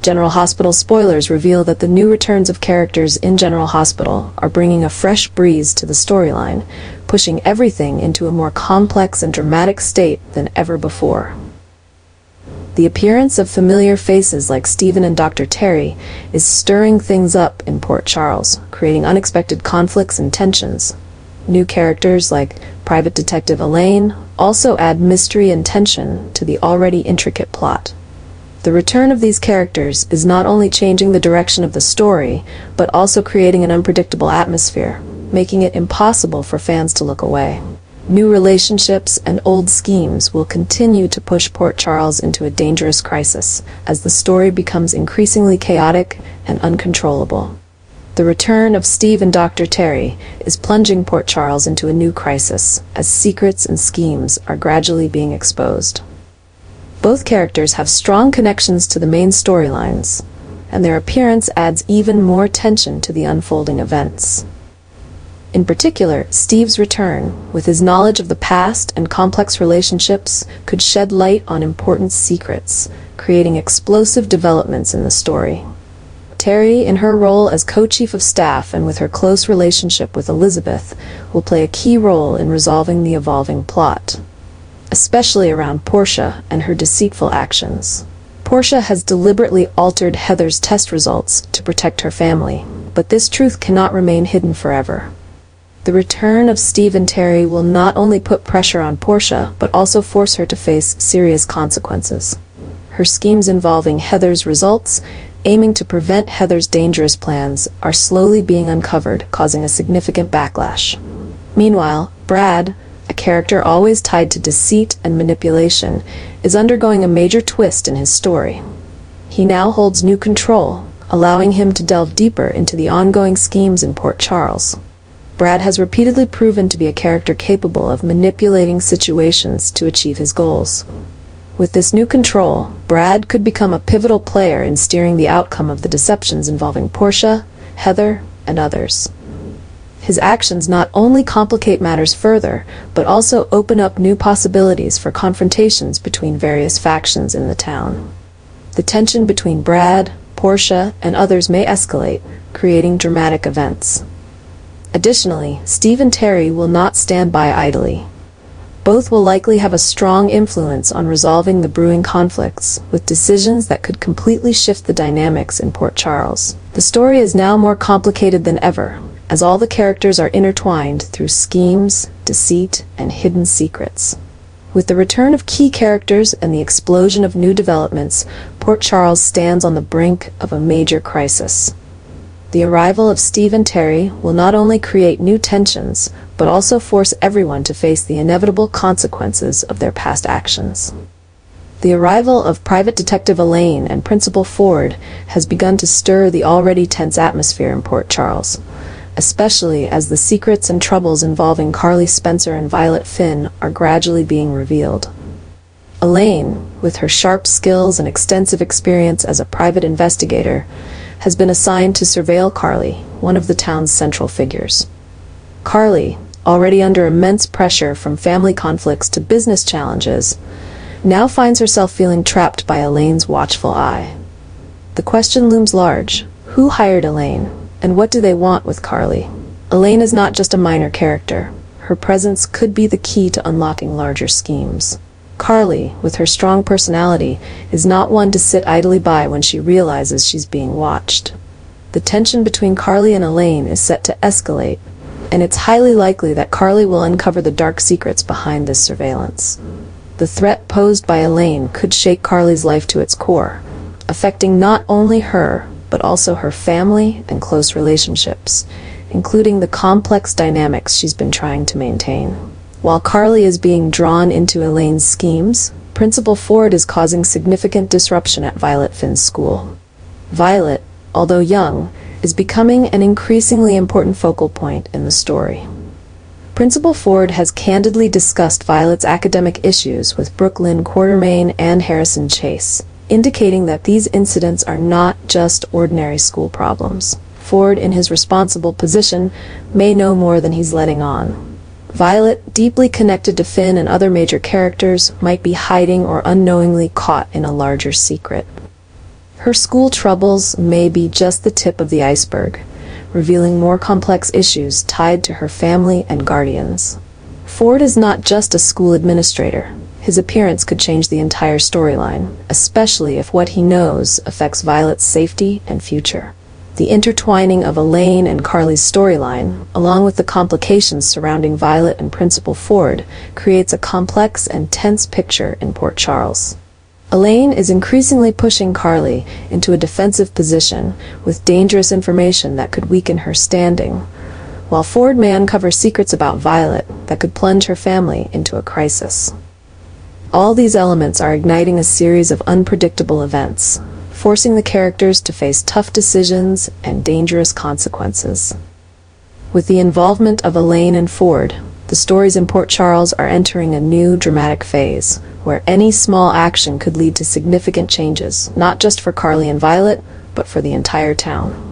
General Hospital spoilers reveal that the new returns of characters in General Hospital are bringing a fresh breeze to the storyline, pushing everything into a more complex and dramatic state than ever before. The appearance of familiar faces like Stephen and Dr. Terry is stirring things up in Port Charles, creating unexpected conflicts and tensions. New characters like Private Detective Elaine also add mystery and tension to the already intricate plot. The return of these characters is not only changing the direction of the story, but also creating an unpredictable atmosphere, making it impossible for fans to look away. New relationships and old schemes will continue to push Port Charles into a dangerous crisis as the story becomes increasingly chaotic and uncontrollable. The return of Steve and Dr. Terry is plunging Port Charles into a new crisis as secrets and schemes are gradually being exposed. Both characters have strong connections to the main storylines, and their appearance adds even more tension to the unfolding events. In particular, Steve's return, with his knowledge of the past and complex relationships, could shed light on important secrets, creating explosive developments in the story. Terry, in her role as co-chief of staff and with her close relationship with Elizabeth, will play a key role in resolving the evolving plot, especially around Portia and her deceitful actions. Portia has deliberately altered Heather's test results to protect her family, but this truth cannot remain hidden forever. The return of Steve and Terry will not only put pressure on Portia, but also force her to face serious consequences. Her schemes involving Heather's results, aiming to prevent Heather's dangerous plans, are slowly being uncovered, causing a significant backlash. Meanwhile, Brad, a character always tied to deceit and manipulation, is undergoing a major twist in his story. He now holds new control, allowing him to delve deeper into the ongoing schemes in Port Charles. Brad has repeatedly proven to be a character capable of manipulating situations to achieve his goals. With this new control, Brad could become a pivotal player in steering the outcome of the deceptions involving Portia, Heather, and others. His actions not only complicate matters further, but also open up new possibilities for confrontations between various factions in the town. The tension between Brad, Portia, and others may escalate, creating dramatic events. Additionally, Steve and Terry will not stand by idly. Both will likely have a strong influence on resolving the brewing conflicts, with decisions that could completely shift the dynamics in Port Charles. The story is now more complicated than ever, as all the characters are intertwined through schemes, deceit, and hidden secrets. With the return of key characters and the explosion of new developments, Port Charles stands on the brink of a major crisis. The arrival of Steve and Terry will not only create new tensions, but also force everyone to face the inevitable consequences of their past actions. The arrival of Private Detective Elaine and Principal Ford has begun to stir the already tense atmosphere in Port Charles, especially as the secrets and troubles involving Carly Spencer and Violet Finn are gradually being revealed. Elaine, with her sharp skills and extensive experience as a private investigator, has been assigned to surveil Carly, one of the town's central figures. Carly, already under immense pressure from family conflicts to business challenges, now finds herself feeling trapped by Elaine's watchful eye. The question looms large: who hired Elaine, and what do they want with Carly? Elaine is not just a minor character. Her presence could be the key to unlocking larger schemes. Carly, with her strong personality, is not one to sit idly by when she realizes she's being watched. The tension between Carly and Elaine is set to escalate, and it's highly likely that Carly will uncover the dark secrets behind this surveillance. The threat posed by Elaine could shake Carly's life to its core, affecting not only her, but also her family and close relationships, including the complex dynamics she's been trying to maintain. While Carly is being drawn into Elaine's schemes, Principal Ford is causing significant disruption at Violet Finn's school. Violet, although young, is becoming an increasingly important focal point in the story. Principal Ford has candidly discussed Violet's academic issues with Brooklyn Quartermain and Harrison Chase, indicating that these incidents are not just ordinary school problems. Ford, in his responsible position, may know more than he's letting on. Violet, deeply connected to Finn and other major characters, might be hiding or unknowingly caught in a larger secret. Her school troubles may be just the tip of the iceberg, revealing more complex issues tied to her family and guardians. Ford is not just a school administrator. His appearance could change the entire storyline, especially if what he knows affects Violet's safety and future. The intertwining of Elaine and Carly's storyline, along with the complications surrounding Violet and Principal Ford, creates a complex and tense picture in Port Charles. Elaine is increasingly pushing Carly into a defensive position with dangerous information that could weaken her standing, while Ford may uncover secrets about Violet that could plunge her family into a crisis. All these elements are igniting a series of unpredictable events, forcing the characters to face tough decisions and dangerous consequences. With the involvement of Elaine and Ford, the stories in Port Charles are entering a new dramatic phase, where any small action could lead to significant changes, not just for Carly and Violet, but for the entire town.